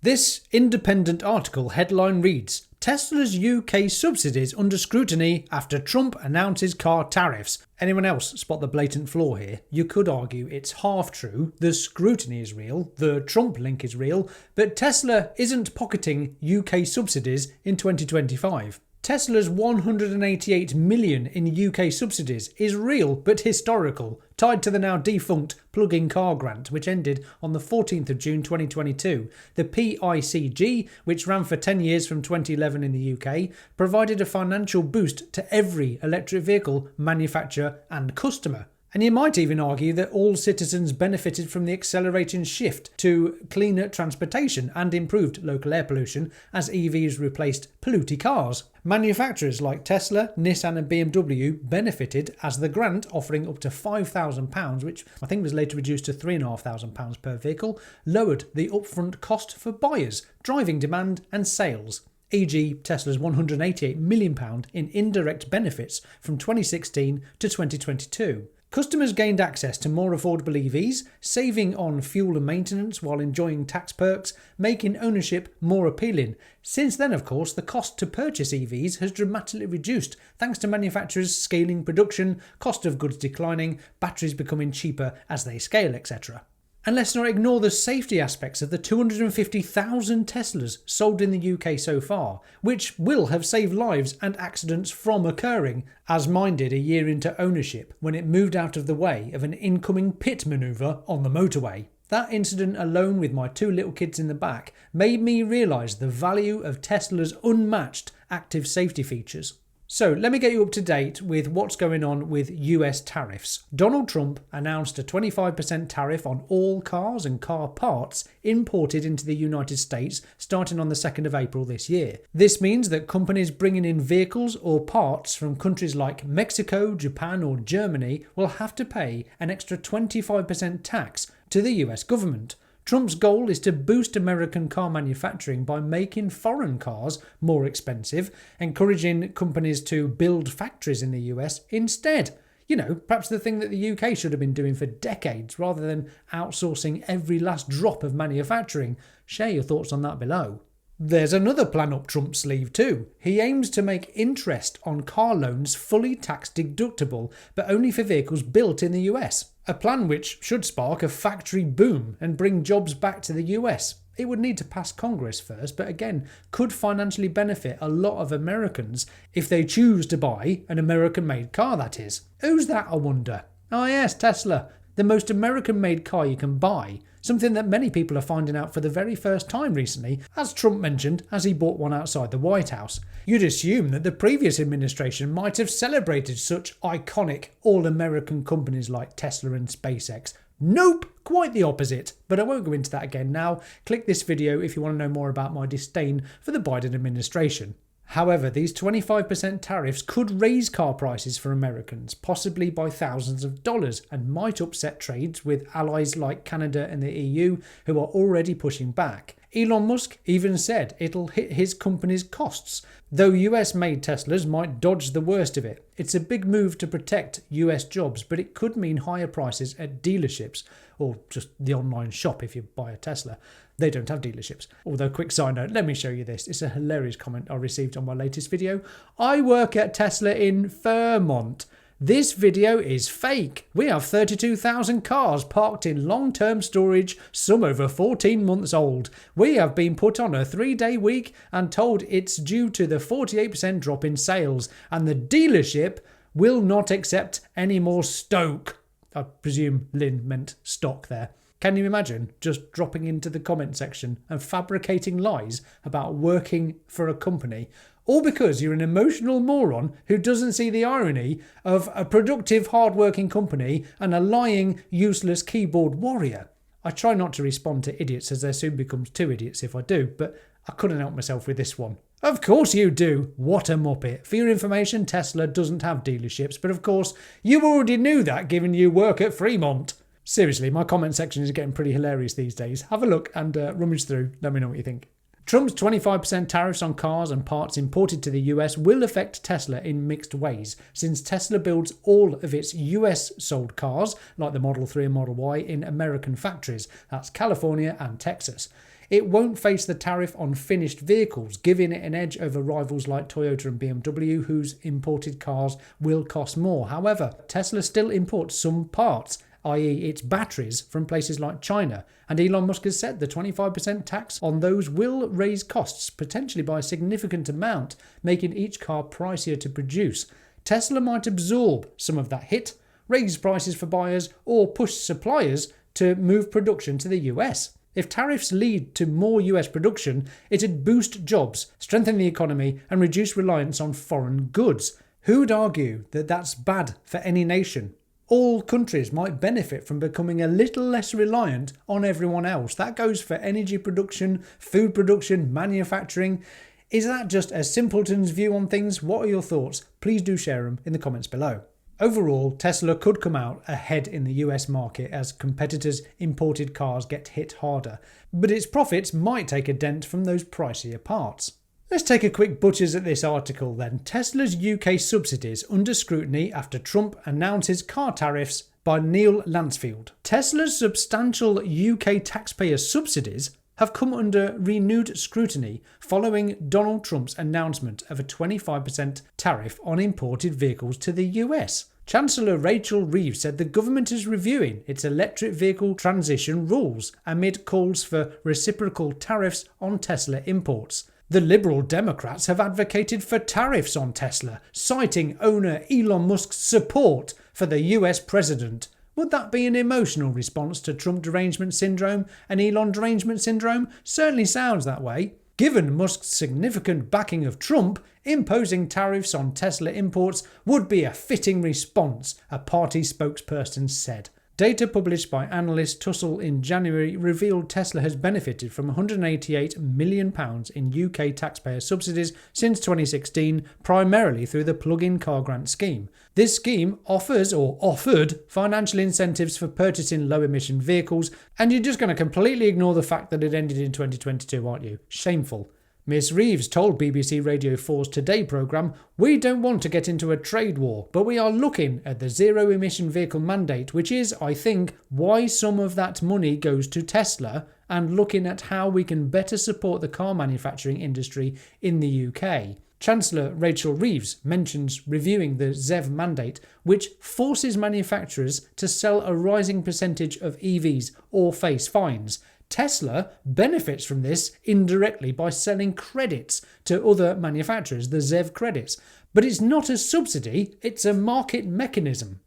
This independent article headline reads, Tesla's UK subsidies under scrutiny after Trump announces car tariffs. Anyone else spot the blatant flaw here? You could argue it's half true, the scrutiny is real, the Trump link is real, but Tesla isn't pocketing UK subsidies in 2025. Tesla's 188 million in UK subsidies is real but historical, tied to the now defunct plug-in car grant, which ended on the 14th of June 2022. The PICG, which ran for 10 years from 2011 in the UK, provided a financial boost to every electric vehicle manufacturer and customer. And you might even argue that all citizens benefited from the accelerating shift to cleaner transportation and improved local air pollution as EVs replaced polluting cars. Manufacturers like Tesla, Nissan and BMW benefited as the grant, offering up to £5,000, which I think was later reduced to £3,500 per vehicle, lowered the upfront cost for buyers, driving demand and sales. E.g. Tesla's £188 million in indirect benefits from 2016 to 2022. Customers gained access to more affordable EVs, saving on fuel and maintenance while enjoying tax perks, making ownership more appealing. Since then, of course, the cost to purchase EVs has dramatically reduced thanks to manufacturers scaling production, cost of goods declining, batteries becoming cheaper as they scale, etc. And let's not ignore the safety aspects of the 250,000 Teslas sold in the UK so far, which will have saved lives and accidents from occurring, as mine did a year into ownership when it moved out of the way of an incoming pit manoeuvre on the motorway. That incident alone with my two little kids in the back made me realise the value of Tesla's unmatched active safety features. So let me get you up to date with what's going on with US tariffs. Donald Trump announced a 25% tariff on all cars and car parts imported into the United States starting on the 2nd of April this year. This means that companies bringing in vehicles or parts from countries like Mexico, Japan or Germany will have to pay an extra 25% tax to the US government. Trump's goal is to boost American car manufacturing by making foreign cars more expensive, encouraging companies to build factories in the US instead. You know, perhaps the thing that the UK should have been doing for decades rather than outsourcing every last drop of manufacturing. Share your thoughts on that below. There's another plan up Trump's sleeve too. He aims to make interest on car loans fully tax deductible, but only for vehicles built in the US. A plan which should spark a factory boom and bring jobs back to the US. It would need to pass Congress first, but again, could financially benefit a lot of Americans if they choose to buy an American-made car, that is. Who's that, I wonder? Oh yes, Tesla. The most American-made car you can buy. Something that many people are finding out for the very first time recently, as Trump mentioned as he bought one outside the White House. You'd assume that the previous administration might have celebrated such iconic all-American companies like Tesla and SpaceX. Nope, quite the opposite. But I won't go into that again now. Click this video if you want to know more about my disdain for the Biden administration. However, these 25% tariffs could raise car prices for Americans, possibly by thousands of dollars, and might upset trades with allies like Canada and the EU, who are already pushing back. Elon Musk even said it'll hit his company's costs, though US-made Teslas might dodge the worst of it. It's a big move to protect US jobs, but it could mean higher prices at dealerships, or just the online shop if you buy a Tesla. They don't have dealerships. Although, quick side note, let me show you this. It's a hilarious comment I received on my latest video. I work at Tesla in Fairmont. This video is fake. We have 32,000 cars parked in long-term storage, some over 14 months old. We have been put on a 3-day week and told it's due to the 48% drop in sales, and the dealership will not accept any more stock. I presume Lynn meant stock there. Can you imagine just dropping into the comment section and fabricating lies about working for a company, all because you're an emotional moron who doesn't see the irony of a productive, hard-working company and a lying, useless keyboard warrior? I try not to respond to idiots, as there soon becomes 2 idiots if I do, but I couldn't help myself with this one. Of course you do. What a muppet. For your information, Tesla doesn't have dealerships, but of course you already knew that given you work at Fremont. Seriously, my comment section is getting pretty hilarious these days. Have a look and rummage through. Let me know what you think. Trump's 25% tariffs on cars and parts imported to the US will affect Tesla in mixed ways, since Tesla builds all of its US sold cars, like the Model 3 and Model Y, in American factories. That's California and Texas. It won't face the tariff on finished vehicles, giving it an edge over rivals like Toyota and BMW, whose imported cars will cost more. However, Tesla still imports some parts, i.e. its batteries, from places like China, and Elon Musk has said the 25% tax on those will raise costs, potentially by a significant amount, making each car pricier to produce. Tesla might absorb some of that hit, raise prices for buyers, or push suppliers to move production to the US. If tariffs lead to more US production, it'd boost jobs, strengthen the economy, and reduce reliance on foreign goods. Who'd argue that that's bad for any nation? All countries might benefit from becoming a little less reliant on everyone else. That goes for energy production, food production, manufacturing. Is that just a simpleton's view on things? What are your thoughts? Please do share them in the comments below. Overall, Tesla could come out ahead in the US market as competitors' imported cars get hit harder, but its profits might take a dent from those pricier parts. Let's take a quick butchers at this article then. Tesla's UK subsidies under scrutiny after Trump announces car tariffs, by Neil Lansfield. Tesla's substantial UK taxpayer subsidies have come under renewed scrutiny following Donald Trump's announcement of a 25% tariff on imported vehicles to the US. Chancellor Rachel Reeves said the government is reviewing its electric vehicle transition rules amid calls for reciprocal tariffs on Tesla imports. The Liberal Democrats have advocated for tariffs on Tesla, citing owner Elon Musk's support for the US president. Would that be an emotional response to Trump derangement syndrome and Elon derangement syndrome? Certainly sounds that way. Given Musk's significant backing of Trump, imposing tariffs on Tesla imports would be a fitting response, a party spokesperson said. Data published by analyst Tussell in January revealed Tesla has benefited from £188 million in UK taxpayer subsidies since 2016, primarily through the plug-in car grant scheme. This scheme offered financial incentives for purchasing low-emission vehicles, and you're just going to completely ignore the fact that it ended in 2022, aren't you? Shameful. Miss Reeves told BBC Radio 4's Today programme, "We don't want to get into a trade war, but we are looking at the zero-emission vehicle mandate, which is, I think, why some of that money goes to Tesla, and looking at how we can better support the car manufacturing industry in the UK." Chancellor Rachel Reeves mentions reviewing the ZEV mandate, which forces manufacturers to sell a rising percentage of EVs or face fines. Tesla benefits from this indirectly by selling credits to other manufacturers, the ZEV credits. But it's not a subsidy, it's a market mechanism.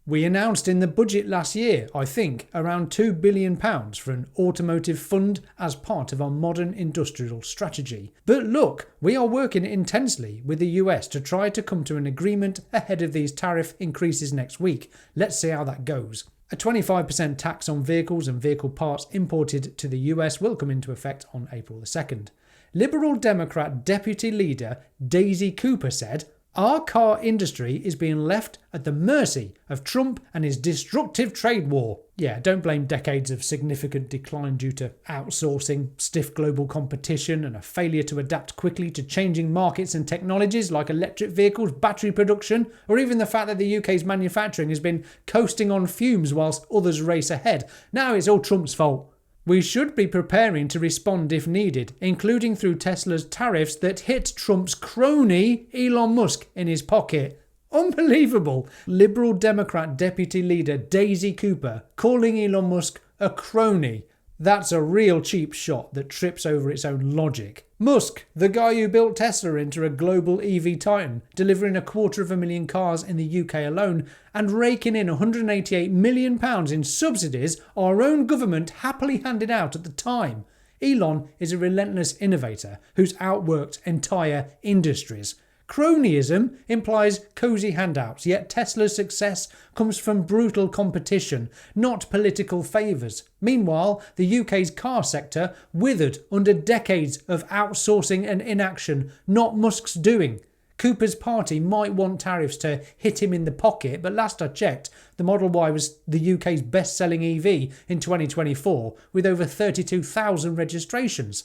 We announced in the budget last year, I think, around £2 billion for an automotive fund as part of our modern industrial strategy. But look, we are working intensely with the US to try to come to an agreement ahead of these tariff increases next week. Let's see how that goes. A 25% tax on vehicles and vehicle parts imported to the US will come into effect on April the 2nd. Liberal Democrat Deputy Leader Daisy Cooper said, "Our car industry is being left at the mercy of Trump and his destructive trade war." Yeah, don't blame decades of significant decline due to outsourcing, stiff global competition, and a failure to adapt quickly to changing markets and technologies like electric vehicles, battery production, or even the fact that the UK's manufacturing has been coasting on fumes whilst others race ahead. Now it's all Trump's fault. We should be preparing to respond if needed, including through Tesla's tariffs that hit Trump's crony Elon Musk in his pocket. Unbelievable. Liberal Democrat Deputy Leader Daisy Cooper calling Elon Musk a crony. That's a real cheap shot that trips over its own logic. Musk, the guy who built Tesla into a global EV titan, delivering 250,000 cars in the UK alone and raking in £188 million in subsidies our own government happily handed out at the time. Elon is a relentless innovator who's outworked entire industries. Cronyism implies cosy handouts, yet Tesla's success comes from brutal competition, not political favours. Meanwhile, the UK's car sector withered under decades of outsourcing and inaction, not Musk's doing. Cooper's party might want tariffs to hit him in the pocket, but last I checked, the Model Y was the UK's best-selling EV in 2024, with over 32,000 registrations.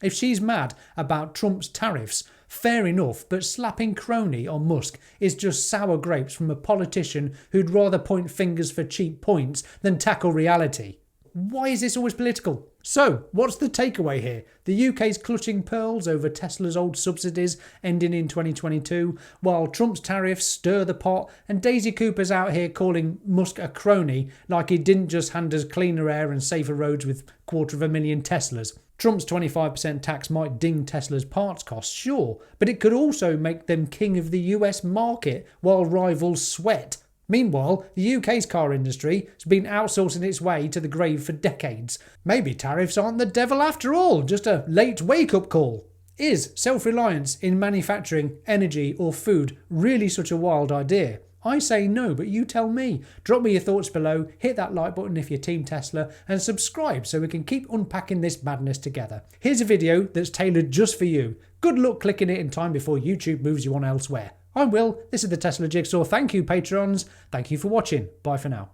If she's mad about Trump's tariffs, fair enough, but slapping crony on Musk is just sour grapes from a politician who'd rather point fingers for cheap points than tackle reality. Why is this always political? So, what's the takeaway here? The UK's clutching pearls over Tesla's old subsidies ending in 2022, while Trump's tariffs stir the pot and Daisy Cooper's out here calling Musk a crony like he didn't just hand us cleaner air and safer roads with 250,000 Teslas. Trump's 25% tax might ding Tesla's parts costs, sure, but it could also make them king of the US market while rivals sweat. Meanwhile, the UK's car industry has been outsourcing its way to the grave for decades. Maybe tariffs aren't the devil after all, just a late wake-up call. Is self-reliance in manufacturing, energy or food really such a wild idea? I say no, but you tell me. Drop me your thoughts below, hit that like button if you're Team Tesla, and subscribe so we can keep unpacking this madness together. Here's a video that's tailored just for you. Good luck clicking it in time before YouTube moves you on elsewhere. I'm Will, this is the Tesla Jigsaw. Thank you, Patrons. Thank you for watching. Bye for now.